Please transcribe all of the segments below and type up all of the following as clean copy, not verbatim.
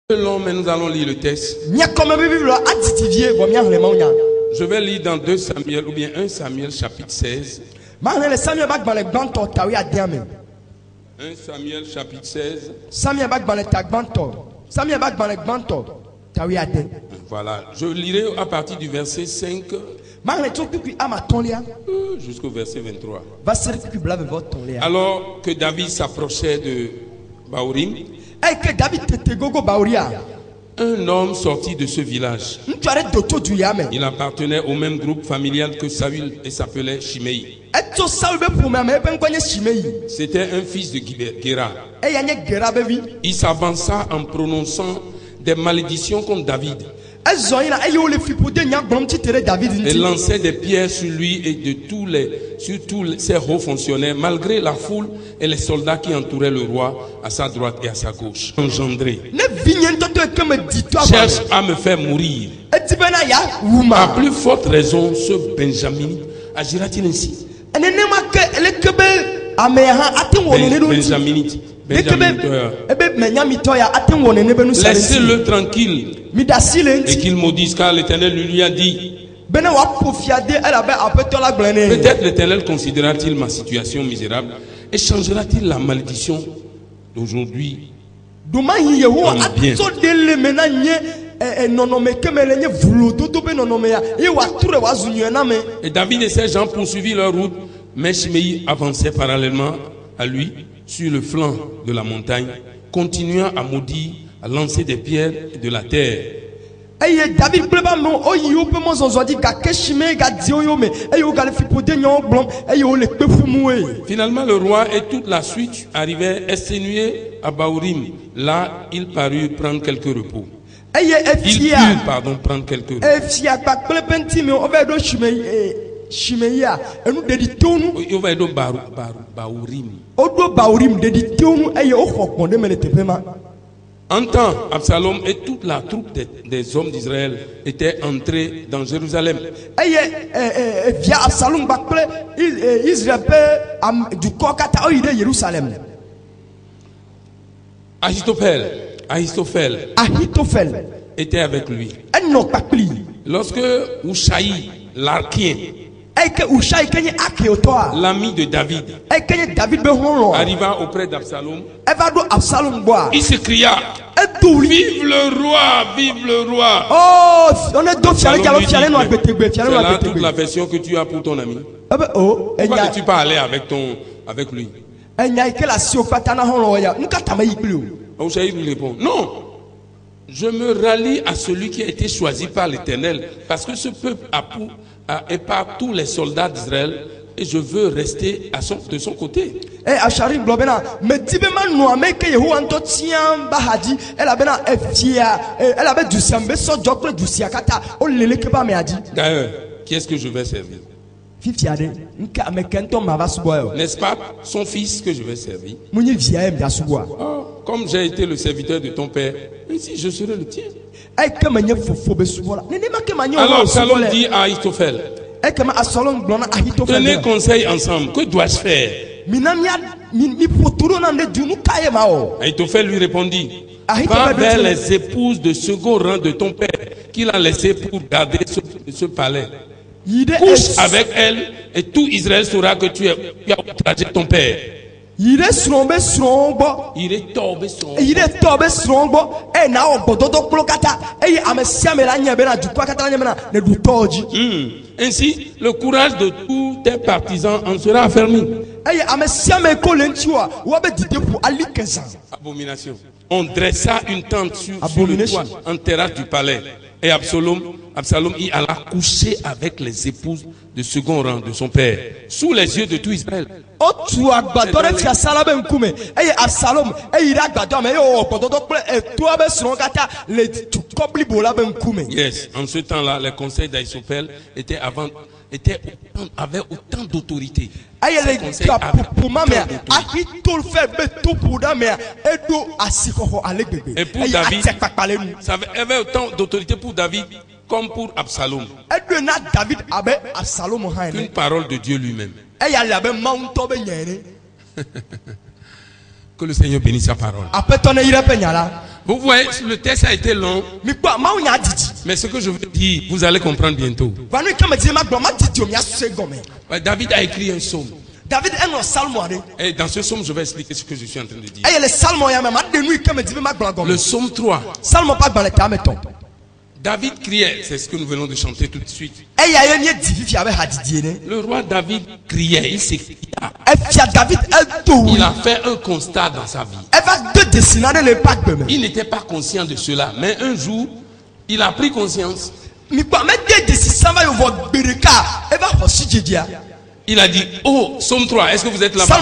Long, mais nous allons lire le texte. Je vais lire dans 2 Samuel ou bien 1 Samuel chapitre 16. 1 Samuel chapitre 16. Voilà, je lirai à partir du verset 5 jusqu'au verset 23. Alors que David s'approchait de Bahurim, un homme sorti de ce village. Il appartenait au même groupe familial que Saül et s'appelait Shimei. C'était un fils de Gera. Il s'avança en prononçant des malédictions contre David. Et lançait des pierres sur lui et sur tous ses hauts fonctionnaires, malgré la foule et les soldats qui entouraient le roi à sa droite et à sa gauche. Engendré. Cherche à me faire mourir. À plus forte raison, ce Benjamin agira-t-il ainsi? Laissez-le tranquille et qu'il maudisse, car l'Éternel lui a dit. Peut-être l'Éternel considérera-t-il ma situation misérable et changera-t-il la malédiction d'aujourd'hui en bien. Et David et ses gens poursuivirent leur route, mais Shimei avançait parallèlement à lui sur le flanc de la montagne, continuant à maudire, à lancer des pierres et de la terre. Finalement, le roi et toute la suite arrivaient exténués à Bahurim. Là, il parut prendre quelques repos. Il put, prendre quelques repos. En temps, Absalom et toute la troupe des hommes d'Israël étaient entrés dans Jérusalem. Ahitophel était avec lui. Lorsque Ushaï, l'archien, l'ami de David, arriva auprès d'Absalom, il s'écria: vive le roi, vive le roi. C'est là toute la version que tu as pour ton ami. Pourquoi ne tu pas aller avec lui? Ushaï lui répond: non, je me rallie à celui qui a été choisi par l'Éternel, parce que ce peuple est par tous les soldats d'Israël et je veux rester de son côté. D'ailleurs, qui est-ce que je vais servir? N'est-ce pas son fils que je vais servir? Oh, comme j'ai été le serviteur de ton père, ainsi je serai le tien. Alors Absalom dit à Ahitophel: tenez conseil ensemble, que dois-je faire? Ahitophel lui répondit: va vers les épouses de second rang de ton père qu'il a laissé pour garder ce palais. Couche avec elle et tout Israël saura que tu as outragé ton père. Il est tombé ainsi, le courage de tous tes partisans en sera affermi. Abomination. On dressa une tente sur le toit en terrasse du palais. Et Absalom y alla coucher avec les épouses de second rang de son père, sous les yeux de tout Israël. Yes, en ce temps-là, les conseils d'Ahitophel avaient autant d'autorité. Et pour David, ça avait autant d'autorité pour David comme pour Absalom. Qu'une parole de Dieu lui-même. Que le Seigneur bénisse sa parole. Vous voyez, le texte a été long. Mais ce que je veux dire, vous allez comprendre bientôt. David a écrit un psaume. Et dans ce psaume, je vais expliquer ce que je suis en train de dire. Le psaume 3. David criait, c'est ce que nous venons de chanter tout de suite. Le roi David criait, il s'écria. Il a fait un constat dans sa vie. Il n'était pas conscient de cela, mais un jour, il a pris conscience. Il a dit, oh, psaume 3, est-ce que vous êtes là-bas?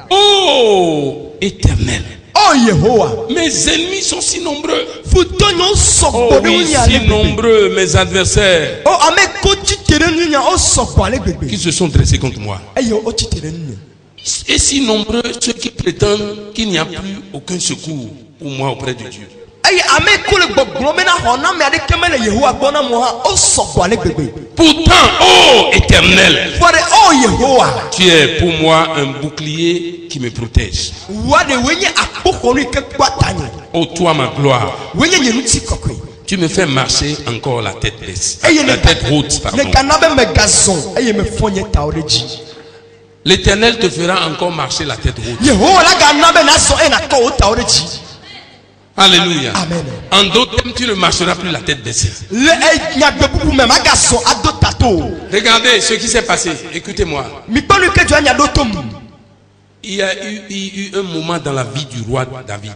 Oh, Éternel. Oh Yehowa, mes ennemis sont si nombreux. Oh oui, si nombreux mes adversaires. Qui se sont dressés contre moi. Et si nombreux ceux qui prétendent qu'il n'y a plus aucun secours pour moi auprès de Dieu. Pourtant, oh Éternel, tu es pour moi un bouclier qui me protège. Oh toi ma gloire, tu me fais marcher encore la tête baisse, la tête haute, pardon. L'Éternel te fera encore marcher la tête haute. Alléluia. Amen. En d'autres termes, tu ne marcheras plus la tête baissée. Regardez ce qui s'est passé. Écoutez-moi. Il y a eu un moment dans la vie du roi David.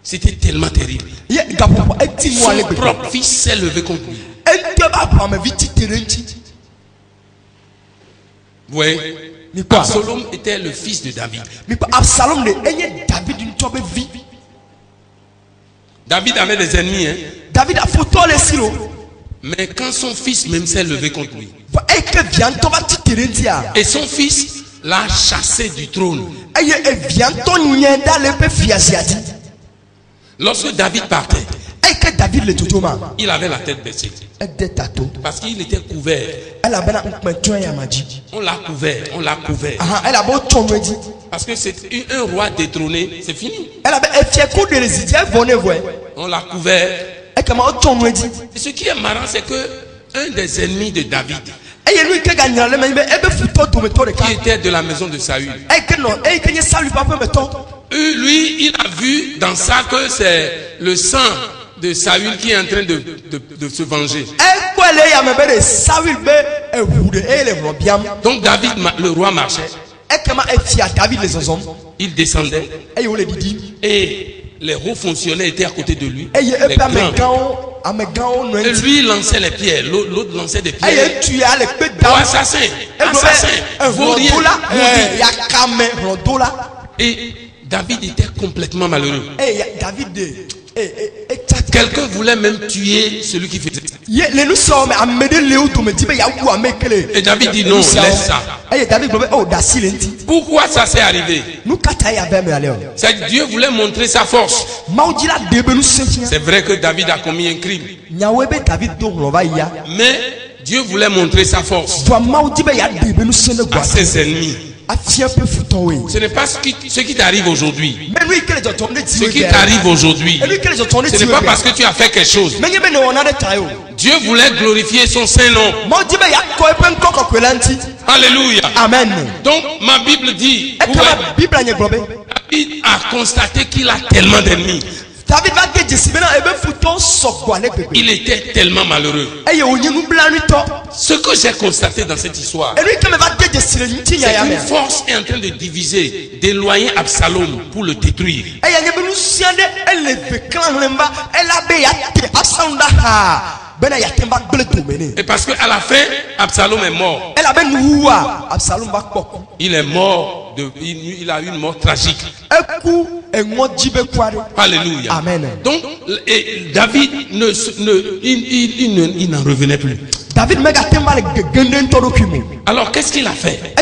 C'était tellement terrible. Son propre fils s'est levé contre lui. Vous voyez? Absalom était le fils de David. David avait des ennemis, hein? Mais quand son fils même s'est levé contre lui, et son fils l'a chassé du trône. Lorsque David partait, il avait la tête baissée. Parce qu'il était couvert. On l'a couvert, on l'a couvert. Parce que c'est un roi détrôné, c'est fini. On l'a couvert. Et ce qui est marrant, c'est que un des ennemis de David, qui était de la maison de Saül, lui, il a vu dans ça que c'est le sang de Saül qui est en train de se venger. Donc David, le roi, marchait. Il descendait. Et les hauts fonctionnaires étaient à côté de lui. Les grands. Et lui il lançait les pierres, l'autre lançait des pierres. Oh, assassin, assassin, vaurien, et David était complètement malheureux. Quelqu'un voulait même tuer celui qui faisait ça. Et David dit non, laisse ça. Pourquoi ça s'est arrivé? C'est que Dieu voulait montrer sa force. C'est vrai que David a commis un crime, mais Dieu voulait montrer sa force à ses ennemis. Ce n'est pas ce qui t'arrive aujourd'hui. Ce qui t'arrive aujourd'hui, ce n'est pas parce que tu as fait quelque chose. Dieu voulait glorifier son Saint-Nom. Alléluia. Amen. Donc ma Bible dit, David a constaté qu'il a tellement d'ennemis. Il était tellement malheureux. Ce que j'ai constaté dans cette histoire, c'est qu'une force est en train de diviser, d'éloigner Absalom pour le détruire. Et parce qu'à la fin, Absalom est mort. Il est mort, il a eu une mort tragique. Alléluia. Amen. Donc, David il n'en revenait plus. Alors, qu'est-ce qu'il a fait?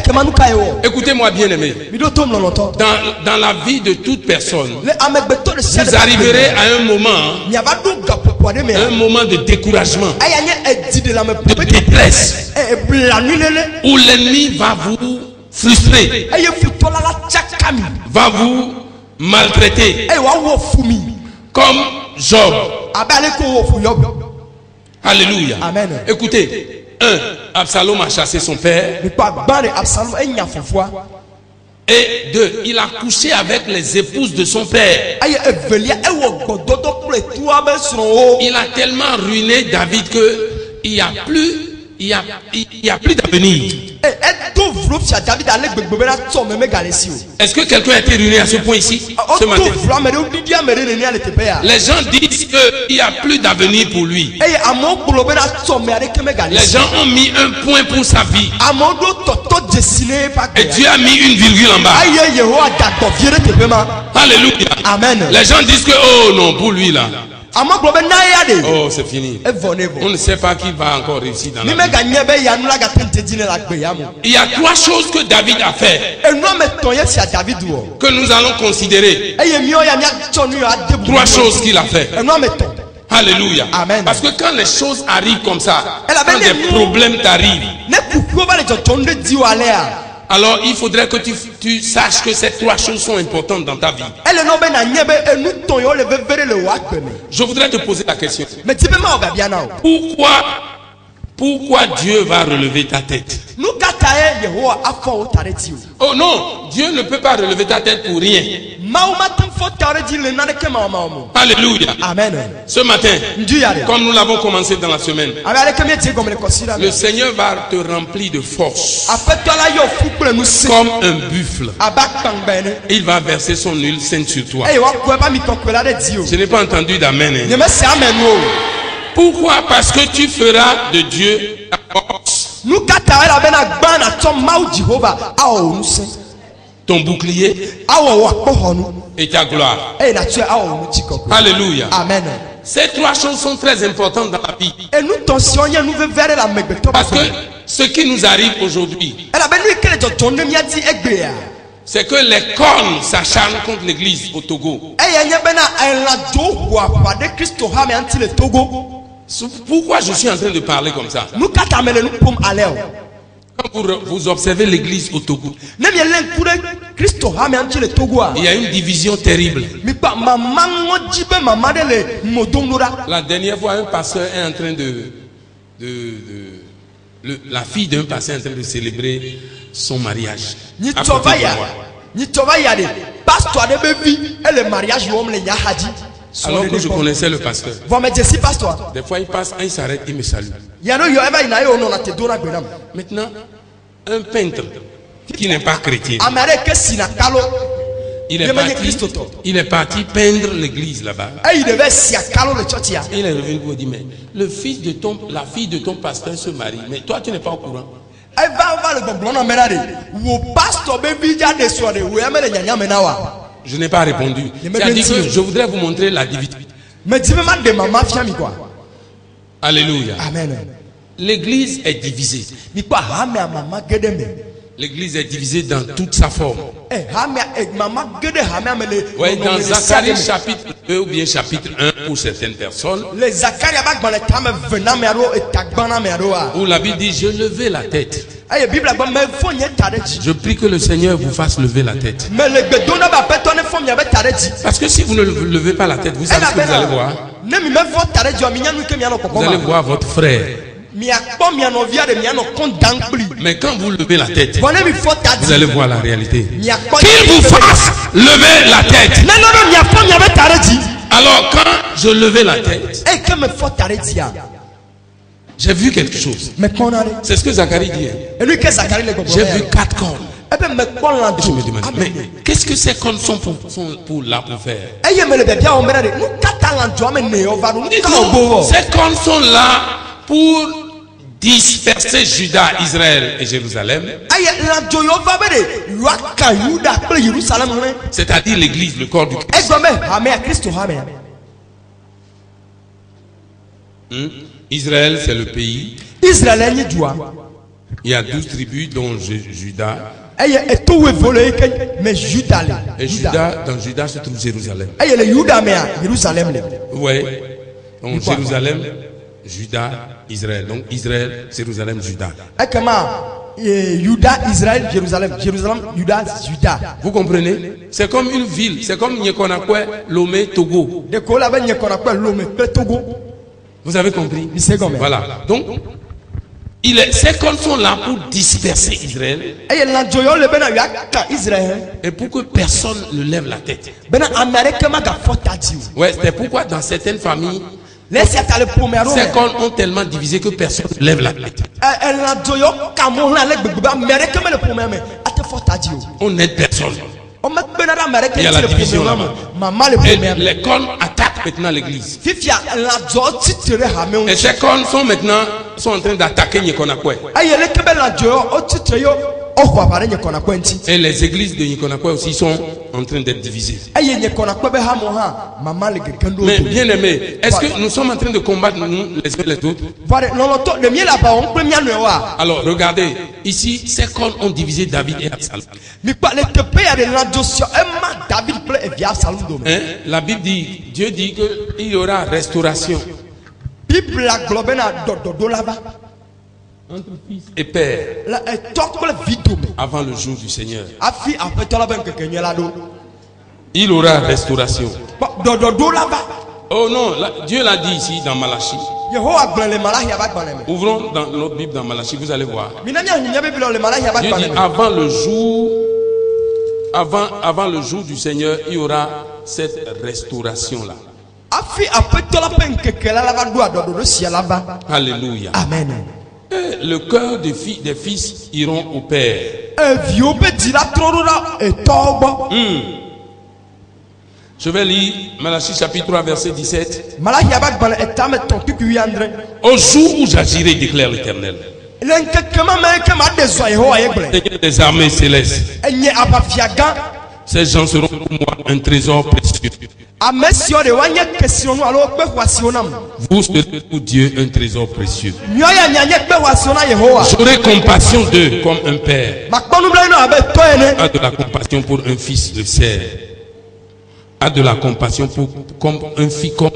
Écoutez-moi bien aimé. Dans la vie de toute personne, vous arriverez à un moment de découragement, de détresse, où l'ennemi va vous frustrer. va vous maltraiter. Comme Job. Alléluia. Amen. Écoutez, Absalom a chassé son père. Et 2, il a couché avec les épouses de son père. Il a tellement ruiné David que il n'y a plus d'avenir. Est-ce que quelqu'un a été ruiné à ce point ici ce matin? Les gens disent qu'il n'y a plus d'avenir pour lui. Les gens ont mis un point pour sa vie. Et Dieu a mis une virgule en bas. Alléluia. Amen. Les gens disent que oh non, pour lui là. Oh, c'est fini. On ne sait pas qui va encore réussir dans la vie. Il y a 3 choses que David a fait que nous allons considérer. 3 choses qu'il a fait. Alléluia. Amen. Parce que quand les choses arrivent comme ça, quand des problèmes t'arrivent, alors il faudrait que tu saches que ces 3 choses sont importantes dans ta vie. Je voudrais te poser la question. Pourquoi Dieu va relever ta tête? Oh non, Dieu ne peut pas relever ta tête pour rien. Alléluia. Amen. Ce matin, comme nous l'avons commencé dans la semaine, le Seigneur va te remplir de force comme un buffle. Il va verser son huile sainte sur toi. Je n'ai pas entendu d'amen. Pourquoi? Parce que tu feras de Dieu ta force, ton bouclier et ta gloire. Alléluia. Amen. Ces 3 choses sont très importantes dans la vie. Parce que ce qui nous arrive aujourd'hui, c'est que les cornes s'acharnent contre l'église au Togo. Pourquoi je suis en train de parler comme ça? Quand vous observez l'église au Togo, il y a une division terrible. La dernière fois, un pasteur est en train la fille d'un pasteur est en train de célébrer son mariage. Alors que je connaissais le pasteur. Des fois il passe, il s'arrête, il me salue. Maintenant, un peintre qui n'est pas chrétien, il est parti peindre l'église là-bas. Il est revenu pour dire, mais la fille de ton pasteur se marie, mais toi tu n'es pas au courant. Je n'ai pas répondu. C'est-à-dire que je voudrais vous montrer la division. Alléluia. Amen. L'église est divisée. L'église est divisée dans toute sa forme. Ouais, dans Zacharie chapitre 2 ou bien chapitre 1 pour certaines personnes, où la Bible dit, je levais la tête. Je prie que le Seigneur vous fasse lever la tête. Parce que si vous ne levez pas la tête, vous savez ce que vous allez voir. Vous allez voir votre frère. Mais quand vous levez la tête, vous allez voir la réalité. Qu'il vous fasse lever la tête. Alors quand je levais la tête, j'ai vu quelque chose. C'est ce que Zacharie dit. J'ai vu 4 cornes. Je me demande, mais qu'est-ce que ces cornes sont pour faire? Ces cornes sont là pour disperser Juda, Israël et Jérusalem. C'est-à-dire l'église, le corps du Christ. Israël, c'est le pays. Il y a 12 tribus, dont Juda. Et Juda, dans Juda se trouve Jérusalem. Oui. Donc Jérusalem, Juda, Israël. Donc Israël, Jérusalem, Juda. Juda, Israël, Jérusalem. Jérusalem, Juda, Juda. Vous comprenez? C'est comme une ville. C'est comme Nyekonakwe, Lomé, Togo. Vous avez compris? Voilà. Donc, ces colons sont là pour disperser Israël. Et pour que personne ne lève la tête. Ouais, c'est pourquoi dans certaines familles, ces colons ont tellement divisé que personne ne lève la tête. On n'aide personne. Il y a la division là-bas. Et les colons attaquent maintenant l'église. Et ces colons sont en train d'attaquer Nyekonakwe. Et les églises de Nyekonakwe aussi sont en train d'être divisées. Mais bien aimé, est-ce que nous sommes en train de combattre nous les uns les autres? Alors regardez, ici, ces colons ont divisé David et Absalom. Hein? La Bible dit, Dieu dit qu'il y aura restauration entre fils et père avant le jour du Seigneur. Il aura restauration. Oh non, Dieu l'a dit ici dans Malachie. Ouvrons dans notre Bible dans Malachie, vous allez voir. Dieu dit avant le jour du Seigneur, il y aura cette restauration là. Alléluia. Amen. Le cœur des fils iront au Père. Je vais lire Malachie chapitre 3 verset 17. Au jour où j'agirai, déclare l'Éternel, Seigneur des armées célestes, ces gens seront pour moi un trésor précieux. Vous serez pour Dieu un trésor précieux. J'aurai compassion d'eux comme un père a de la compassion pour un fils de serre, a de la compassion comme un fils pour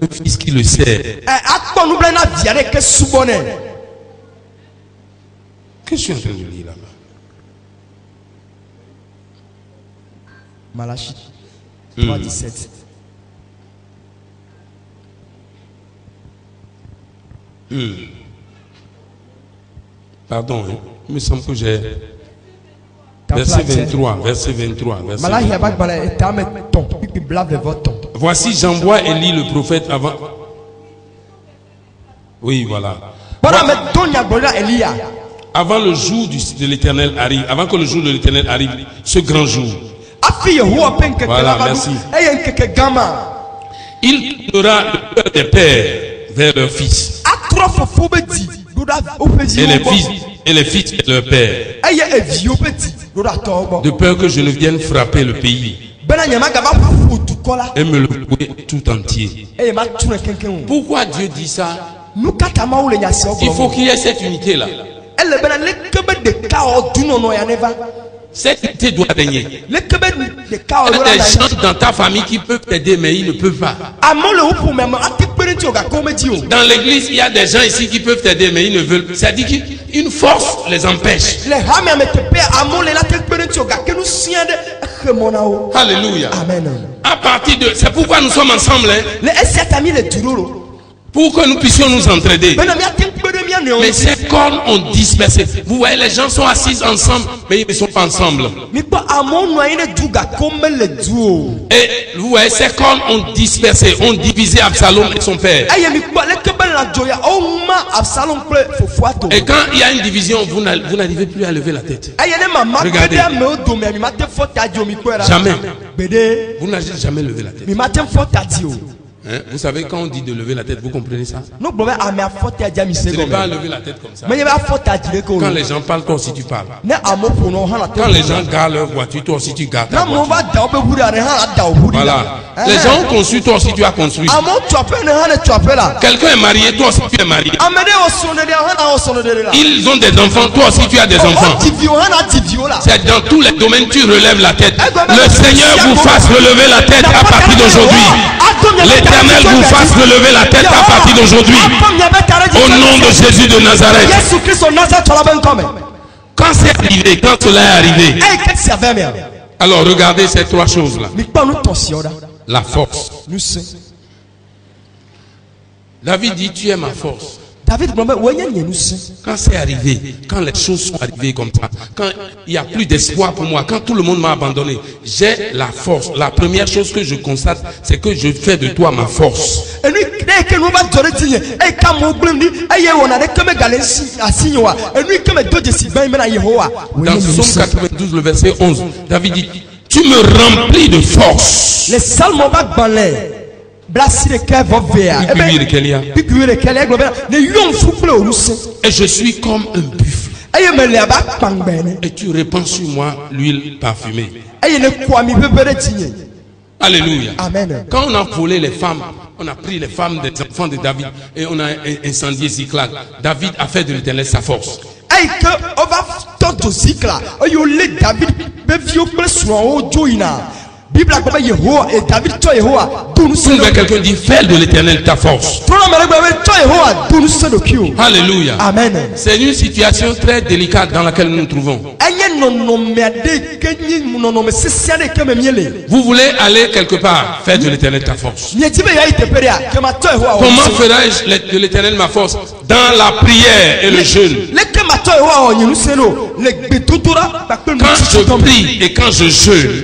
un fils qui le sert. Qu'est-ce que je suis en train de lire là-bas? Malachie 3:17. Pardon, il me semble que j'ai verset 23. Voici, j'envoie Élie le prophète avant. Oui, voilà. Avant le jour de l'Éternel arrive, avant que le jour de l'Éternel arrive, ce grand jour. Voilà, merci. Il donnera le cœur des pères vers leurs fils. Et les fils de leur père. De peur que je ne vienne frapper le pays et me le louer tout entier. Pourquoi Dieu dit ça? Il faut qu'il y ait cette unité là. Cette unité doit régner. Il y a des gens dans ta famille qui peuvent t'aider, mais ils ne peuvent pas. Dans l'église, il y a des gens ici qui peuvent t'aider, mais ils ne veulent pas. C'est-à-dire qu'une force les empêche. Alléluia. À partir de... C'est pourquoi nous sommes ensemble. Pour que nous puissions nous entraider. Mais ces corps ont dispersé. Vous voyez, les gens sont assis ensemble, mais ils ne sont pas ensemble. Et vous voyez, ces corps ont dispersé, ont divisé Absalom et son père. Et quand il y a une division, vous n'arrivez plus à lever la tête. Regardez. Jamais. Vous n'avez jamais levé la tête. Hein? Vous savez, quand on dit de lever la tête, vous comprenez ça? Ce n'est pas lever la tête comme ça. Quand les gens parlent, toi aussi tu parles. Quand les gens garent leur voiture, toi aussi tu gares ta voiture. Voilà. Les gens ont construit, toi aussi tu as construit. Quelqu'un est marié, toi aussi tu es marié. Ils ont des enfants, toi aussi tu as des enfants. C'est dans tous les domaines tu relèves la tête. Le Seigneur vous fasse relever la tête à partir d'aujourd'hui. L'Éternel vous fasse relever la tête à partir d'aujourd'hui. Au nom de Jésus de Nazareth. Quand c'est arrivé, quand cela est arrivé, alors regardez ces trois choses-là. La force. David dit, tu es ma force. Quand c'est arrivé, quand les choses sont arrivées comme ça, quand il n'y a plus d'espoir pour moi, quand tout le monde m'a abandonné, j'ai la force. La première chose que je constate, c'est que je fais de toi ma force. Dans Psaume 92, le verset 11, David dit, tu me remplis de force. Les salmes et je suis comme un buffle. Et tu répands sur moi l'huile parfumée. Alléluia. Amen. Quand on a volé les femmes, on a pris les femmes des enfants de David et on a incendié Ziklag. David a fait de l'Éternel sa force. Quelqu'un dit, fais de l'Éternel ta force. Alléluia. Amen. C'est une situation très délicate dans laquelle nous nous trouvons. Vous voulez aller quelque part, fais de l'Éternel ta force. Comment ferai-je de l'Éternel ma force? Dans la prière et le jeûne. Quand je prie et quand je jeûne,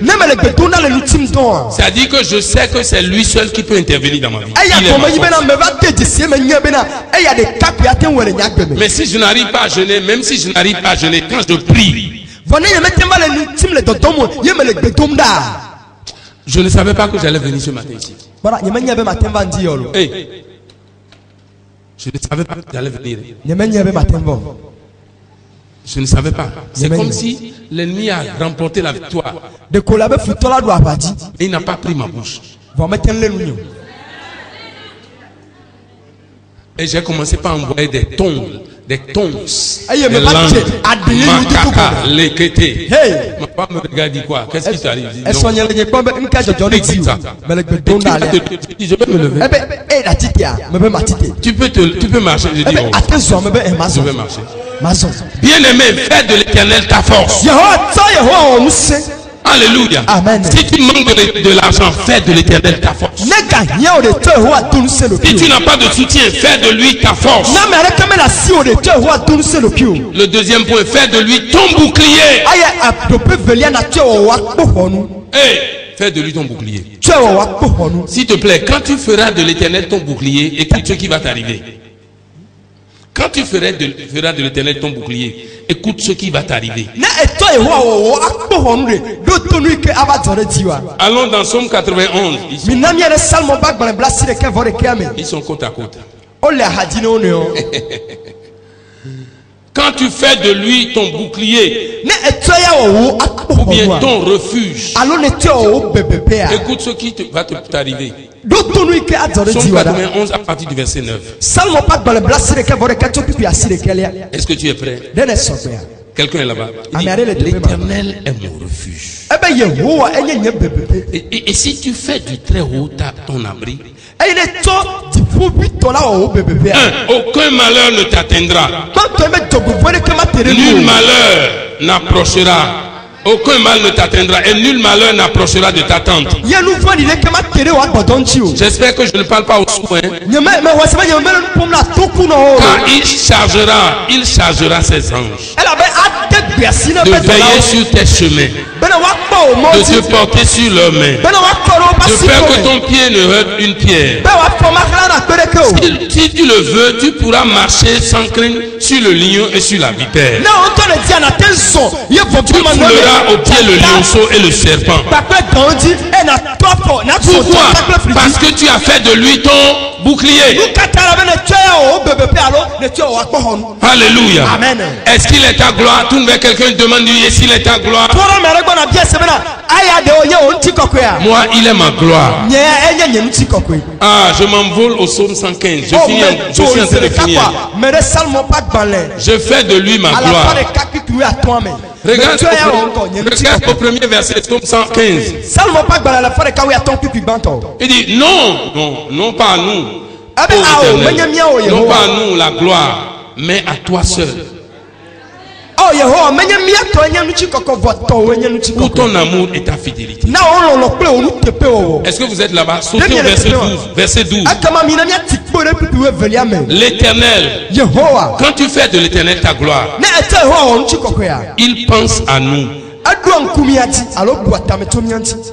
c'est-à-dire que je sais que c'est lui seul qui peut intervenir dans ma vie. Mais si je n'arrive pas à jeûner, même si je n'arrive pas à jeûner, quand je prie, je ne savais pas que j'allais venir ce matin ici. Hey. Je ne savais pas que j'allais venir. Je ne savais pas. C'est comme si l'ennemi a remporté la victoire. Et il n'a pas pris ma bouche. Et j'ai commencé par envoyer des tongs, des langues, macaca, l'équité. Ma femme me regarde, dit quoi? Qu'est-ce qui t'arrive? Je vais me lever. Tu peux marcher. Je dis, je vais marcher. Bien-aimé, fais de l'Éternel ta force. Alléluia. Amen. Si tu manques de l'argent, fais de l'Éternel ta force. Si tu n'as pas de soutien, fais de lui ta force. Le deuxième point, fais de lui ton bouclier. Hey, fais de lui ton bouclier. S'il te plaît, quand tu feras de l'Éternel ton bouclier, écoute ce qui va t'arriver. Quand tu feras de l'Éternel ton bouclier, écoute ce qui va t'arriver. Allons dans Psaume 91. Ils sont côte à côte. Quand tu fais de lui ton bouclier, ou bien ton refuge, écoute ce qui va t'arriver. Psaume 91 à partir du verset 9. Est-ce que tu es prêt? Quelqu'un est là-bas. L'Éternel est mon refuge. Et si tu fais du très haut ton abri, aucun malheur ne t'atteindra. Nul malheur n'approchera. Aucun mal ne t'atteindra et nul malheur n'approchera de ta tente. J'espère que je ne parle pas au sourd. Car il chargera ses anges de veiller sur tes chemins, de te porter sur leurs mains, de faire que ton pied ne heurte une pierre. Si tu le veux, tu pourras marcher sans crainte sur le lion et sur la vipère. Tu fouleras au pied le lionceau et le serpent. Pourquoi? Parce que tu as fait de lui ton bouclier. Alléluia. Amen. Est-ce qu'il est ta gloire? Tout le quelqu'un demande lui, est-ce qu'il est ta gloire? Moi, il est ma gloire. Ah, je m'envole au psaume 115. Je suis en train de finir. Je fais de lui ma gloire. Regarde au premier verset, Psaume 115. Il dit non pas à nous. Non pas à nous la gloire, mais à toi seul. Pour ton amour et ta fidélité. Est-ce que vous êtes là-bas? Sautez au verset 12. L'Éternel, quand tu fais de l'Éternel ta gloire, il pense à nous.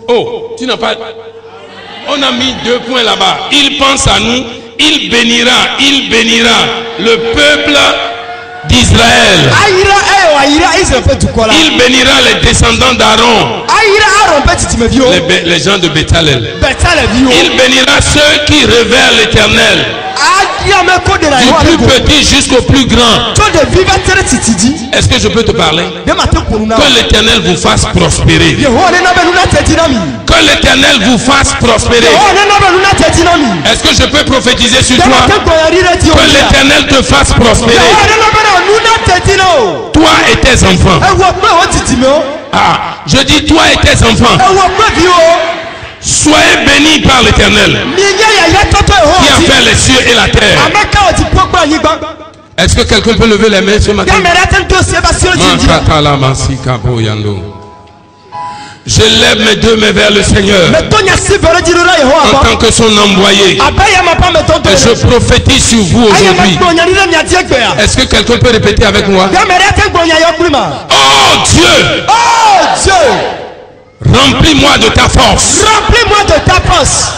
Oh, tu n'as pas... On a mis 2 points là-bas. Il pense à nous. Il bénira le peuple d'Israël. Il bénira les descendants d'Aaron, les gens de Béthalel. Il bénira ceux qui révèrent l'Éternel, du plus petit jusqu'au plus grand. Est-ce que je peux te parler? Que l'Éternel vous fasse prospérer. Que l'Éternel vous fasse prospérer. Est-ce que je peux prophétiser sur toi? Que l'Éternel te fasse prospérer. Toi et tes enfants. Ah, je dis toi et tes enfants. Soyez bénis par l'Éternel qui a fait les cieux et la terre. Est-ce que quelqu'un peut lever les mains ce matin? Je lève mes 2 mains vers le Seigneur en tant que son envoyé. Et je prophétise sur vous aujourd'hui. Est-ce que quelqu'un peut répéter avec moi? Oh Dieu! Remplis-moi de ta force. Remplis-moi de ta force.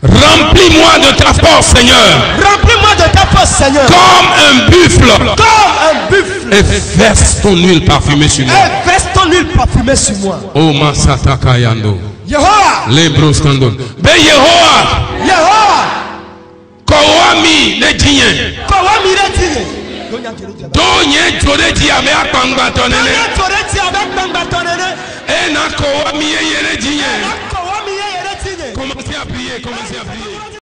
Remplis-moi de ta force, Seigneur. Remplis-moi de ta force, Seigneur. Comme un buffle. Comme un buffle. Et verse ton huile parfumée sur moi. Et verse ton huile parfumée sur moi. Oh Masata Kayando. Yehowa. Lebros Kando. Ben Yehowa. Yehowa. Kowami ne djinye. Kowami ne djinye. Donye jode di ame akpangba tonene. Donye jode di ame akpangba tonene. E na kowami ye yere djinye. Kowami ye yere djinye. Commencez à prier, commencez à prier.